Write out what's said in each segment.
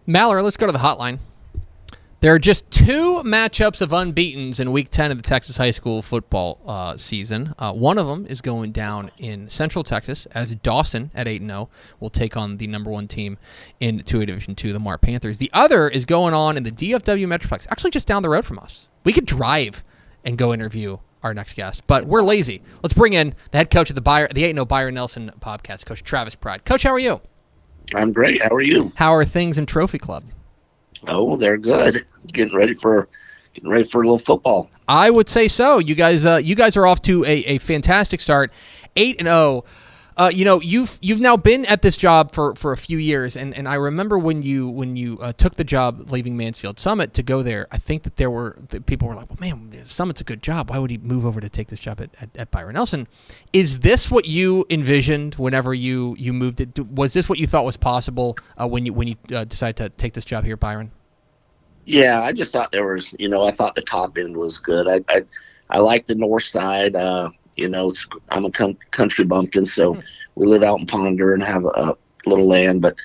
Mallory, let's go to the hotline. There are just 2 matchups of unbeatens in Week 10 of the Texas high school football season. One of them is going down in Central Texas as Dawson at 8-0 will take on the number 1 team in 2A Division II, the Mart Panthers. The other is going on in the DFW Metroplex, actually just down the road from us. We could drive and go interview our next guest, but we're lazy. Let's bring in the head coach of the 8-0 Byron Nelson podcast, Coach Travis Pride. Coach, how are you? I'm great. How are you? How are things in Trophy Club? Oh, they're good. Getting ready for a little football. I would say so. You guys are off to a fantastic start, 8-0. You've now been at this job for a few years, and I remember when you took the job leaving Mansfield Summit to go there. I think that people were like, "Well, man, Summit's a good job. Why would he move over to take this job at Byron Nelson?" Is this what you envisioned whenever you moved it? Was this what you thought was possible when you decided to take this job here at Byron? Yeah, I just thought there was, I thought the top end was good. I like the north side. I'm a country bumpkin, so we live out in Ponder and have a little land. But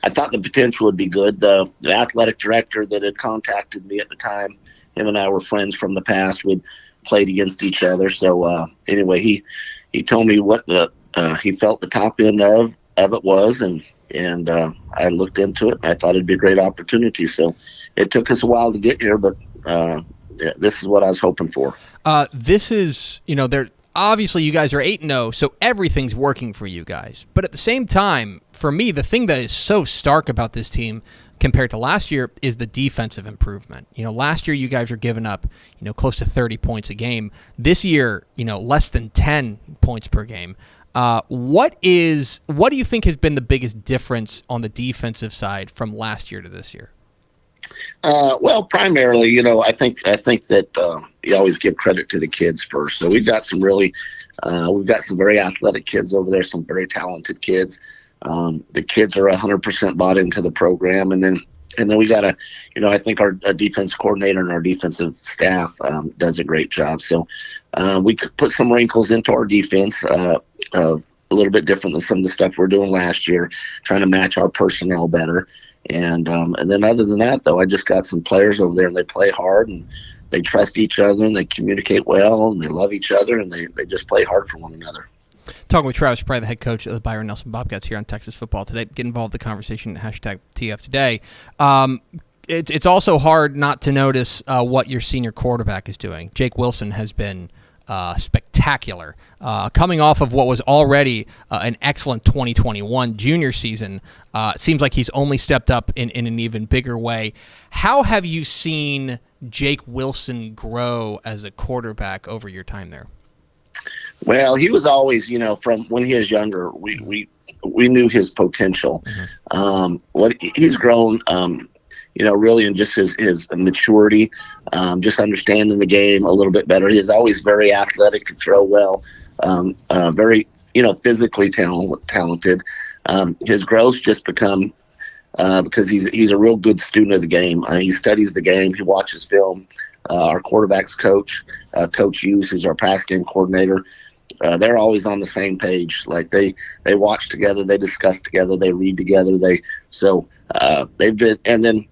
I thought the potential would be good. The athletic director that had contacted me at the time, him and I were friends from the past. We'd played against each other. So anyway, he told me what he felt the top end of it was, and I looked into it, and I thought it'd be a great opportunity. So it took us a while to get here, but this is what I was hoping for. This is, obviously you guys are 8-0, so everything's working for you guys. But at the same time, for me, the thing that is so stark about this team compared to last year is the defensive improvement. Last year you guys were giving up, close to 30 points a game. This year, less than 10 points per game. What do you think has been the biggest difference on the defensive side from last year to this year? Well, primarily, I think that you always give credit to the kids first. So we've got some very athletic kids over there, some very talented kids. The kids are 100% bought into the program, and then we got I think our defense coordinator and our defensive staff does a great job. So we could put some wrinkles into our defense, a little bit different than some of the stuff we're doing last year, trying to match our personnel better. And then other than that, though, I just got some players over there, and they play hard, and they trust each other, and they communicate well, and they love each other, and they just play hard for one another. Talking with Travis Pride, the head coach of the Byron Nelson Bobcats here on Texas Football Today. Get involved in the conversation at #TF Today. It's also hard not to notice what your senior quarterback is doing. Jake Wilson has been spectacular. Coming off of what was already an excellent 2021 junior season, it seems like he's only stepped up in an even bigger way. How have you seen Jake Wilson grow as a quarterback over your time there? Well, he was always, from when he was younger, we knew his potential. Mm-hmm. What he's grown, really in just his maturity, just understanding the game a little bit better. He's always very athletic, can throw well, very, physically talented. His growth's just become because he's a real good student of the game. He studies the game. He watches film. Our quarterback's coach, Coach Hughes, who's our pass game coordinator, they're always on the same page. Like they watch together, they discuss together, they read together. They've been, and then,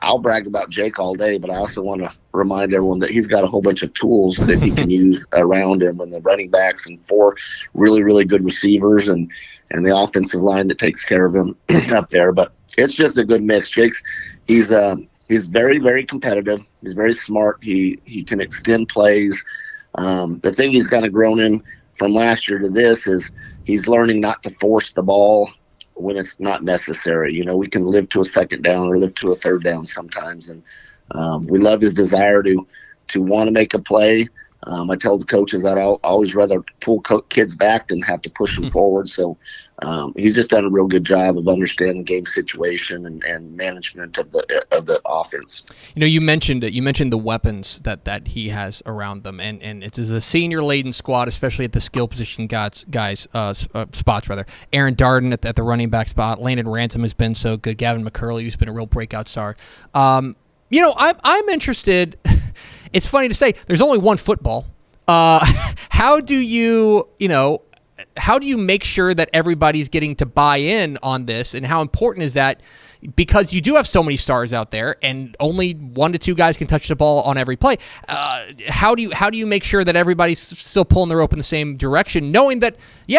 I'll brag about Jake all day, but I also want to remind everyone that he's got a whole bunch of tools that he can use around him, and the running backs and 4 really, really good receivers and the offensive line that takes care of him up there. But it's just a good mix. He's very, very competitive. He's very smart. He can extend plays. The thing he's kind of grown in from last year to this is he's learning not to force the ball when it's not necessary. We can live to a second down or live to a third down sometimes. And we love his desire to want to make a play. I tell the coaches that I'll always rather pull kids back than have to push them forward. So he's just done a real good job of understanding game situation and management of the offense. You mentioned the weapons that he has around them, and it is a senior laden squad, especially at the skill position spots rather. Aaron Darden at the running back spot. Landon Ransom has been so good. Gavin McCurley, who's been a real breakout star. I'm interested. It's funny to say there's only one football. How do you how do you make sure that everybody's getting to buy in on this, and how important is that? Because you do have so many stars out there, and only 1 to 2 guys can touch the ball on every play. How do you make sure that everybody's still pulling the rope in the same direction, knowing that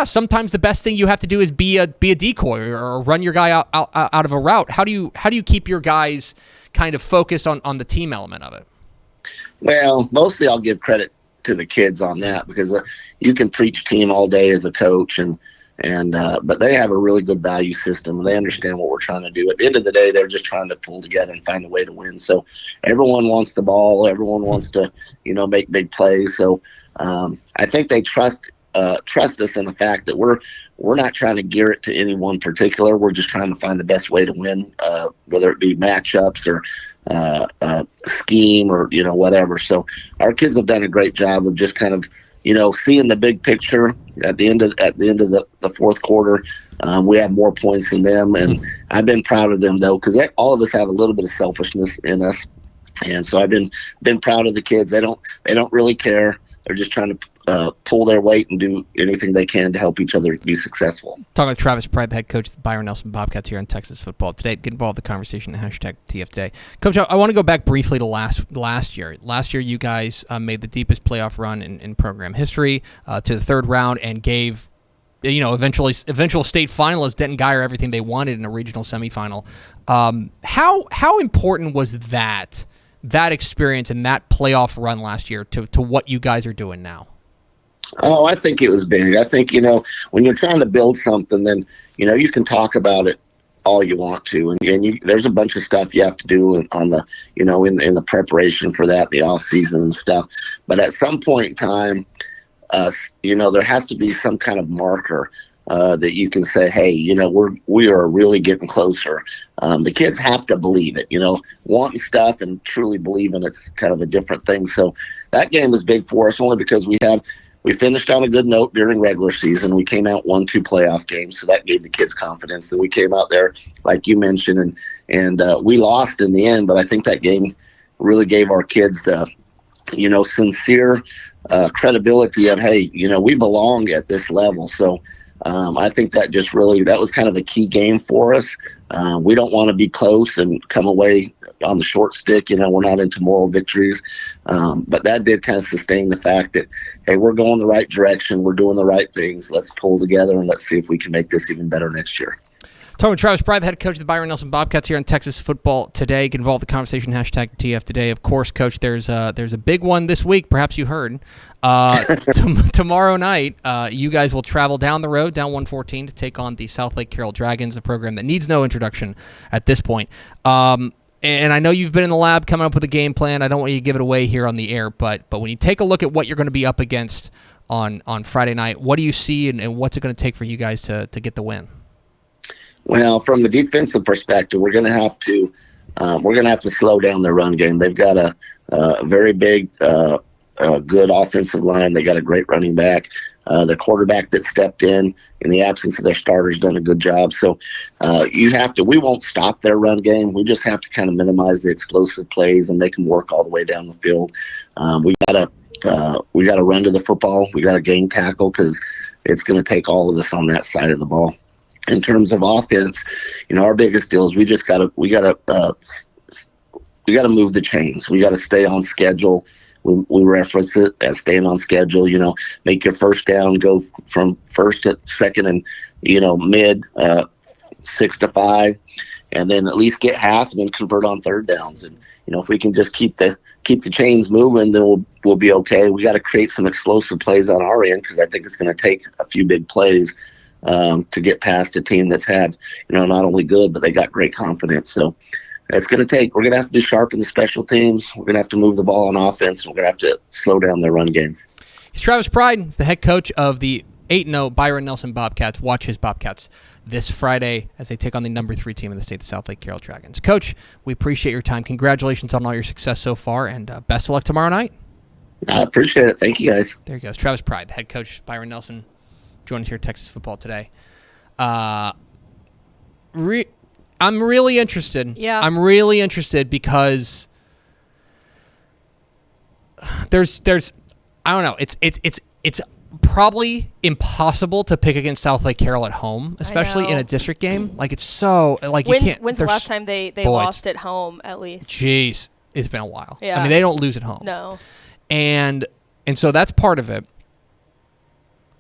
sometimes the best thing you have to do is be a decoy or run your guy out of a route? How do you keep your guys kind of focused on the team element of it? Well, mostly I'll give credit to the kids on that, because you can preach team all day as a coach, but they have a really good value system. They understand what we're trying to do. At the end of the day, they're just trying to pull together and find a way to win. So everyone wants the ball. Everyone wants to, make big plays. So I think they trust us in the fact that we're not trying to gear it to any one particular. We're just trying to find the best way to win, whether it be matchups or scheme or whatever. So our kids have done a great job of just kind of seeing the big picture. At the end of the fourth quarter, we have more points than them, and I've been proud of them though, because all of us have a little bit of selfishness in us, and so I've been proud of the kids. They don't really care. They're just trying to pull their weight and do anything they can to help each other be successful. Talking with Travis Pride, the head coach of the Byron Nelson Bobcats here on Texas Football Today. Get involved in the conversation at #TF Today. Coach, I want to go back briefly to last year. Last year, you guys made the deepest playoff run in program history to the third round and gave eventual state finalists Denton Guyer everything they wanted in a regional semifinal. How important was that experience and that playoff run last year to what you guys are doing now? Oh, I think it was big. I think, when you're trying to build something, then, you can talk about it all you want to. And there's a bunch of stuff you have to do on the, in the preparation for that, the off season and stuff. But at some point in time, there has to be some kind of marker that you can say, hey, we are really getting closer. The kids have to believe it, wanting stuff and truly believing it's kind of a different thing. So that game was big for us only because we finished on a good note during regular season. We came out 1-2 playoff games, so that gave the kids confidence. That we came out there, like you mentioned, and we lost in the end, but I think that game really gave our kids the, sincere credibility of, hey, we belong at this level. So I think that was kind of a key game for us. We don't want to be close and come away on the short stick. We're not into moral victories. But that did kind of sustain the fact that, hey, we're going the right direction. We're doing the right things. Let's pull together and let's see if we can make this even better next year. Talking with Travis Pride, the head coach of the Byron Nelson Bobcats here on Texas Football Today. Get involved in the conversation, #TF Today. Of course, Coach, there's a big one this week. Perhaps you heard. Tomorrow night, you guys will travel down the road, down 114, to take on the South Lake Carroll Dragons, a program that needs no introduction at this point. And I know you've been in the lab coming up with a game plan. I don't want you to give it away here on the air, but when you take a look at what you're going to be up against on Friday night, what do you see and what's it going to take for you guys to get the win? Well, from the defensive perspective, we're going to have to slow down their run game. They've got a very big, good offensive line. They got a great running back. The quarterback that stepped in the absence of their starters, done a good job. So we won't stop their run game. We just have to kind of minimize the explosive plays and make them work all the way down the field. We got to run to the football. We got to gain tackle because it's going to take all of us on that side of the ball. In terms of offense, our biggest deal is we got to move the chains. We got to stay on schedule. We reference it as staying on schedule. Make your first down go from first to second and mid 6 to 5, and then at least get half, and then convert on third downs. And if we can just keep the chains moving, then we'll be okay. We got to create some explosive plays on our end because I think it's going to take a few big plays to get past a team that's had, not only good, but they got great confidence. So we're going to have to be sharp in the special teams. We're going to have to move the ball on offense. And we're going to have to slow down their run game. He's Travis Pride, the head coach of the 8-0 Byron Nelson Bobcats. Watch his Bobcats this Friday as they take on the number 3 team in the state, the South Lake Carroll Dragons. Coach, we appreciate your time. Congratulations on all your success so far, and best of luck tomorrow night. I appreciate it. Thank you, guys. There he goes. Travis Pride, the head coach, Byron Nelson, joining us here at Texas Football Today. I'm really interested. Yeah. I'm really interested because there's I don't know. It's probably impossible to pick against South Lake Carroll at home, especially in a district game. Like, it's so like you can't. When's the last time they lost at home? At least. Jeez, it's been a while. Yeah. I mean, they don't lose at home. No. And so that's part of it.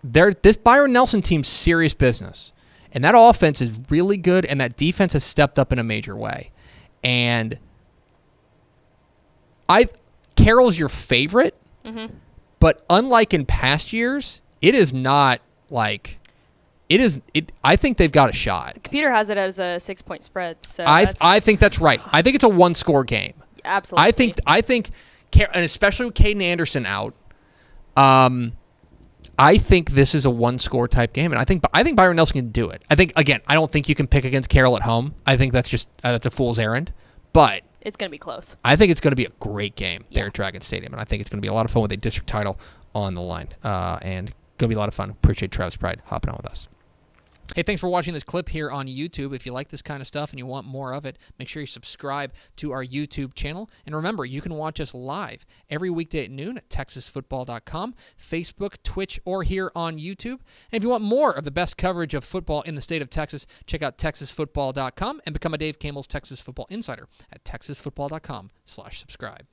This Byron Nelson team's serious business, and that offense is really good, and that defense has stepped up in a major way. And Carroll's your favorite. Mm-hmm. But unlike in past years, it is not like it is. I think they've got a shot. The computer has it as a 6-point spread. So I think that's right. I think it's a 1-score game. Absolutely. I think, and especially with Caden Anderson out, I think this is a 1-score type game, and I think Byron Nelson can do it. I think again, I don't think you can pick against Carroll at home. I think that's just that's a fool's errand. But it's going to be close. I think it's going to be a great game there at Dragon Stadium, and I think it's going to be a lot of fun with a district title on the line. And going to be a lot of fun. Appreciate Travis Pride hopping on with us. Hey, thanks for watching this clip here on YouTube. If you like this kind of stuff and you want more of it, make sure you subscribe to our YouTube channel. And remember, you can watch us live every weekday at noon at TexasFootball.com, Facebook, Twitch, or here on YouTube. And if you want more of the best coverage of football in the state of Texas, check out TexasFootball.com and become a Dave Campbell's Texas Football Insider at TexasFootball.com/subscribe.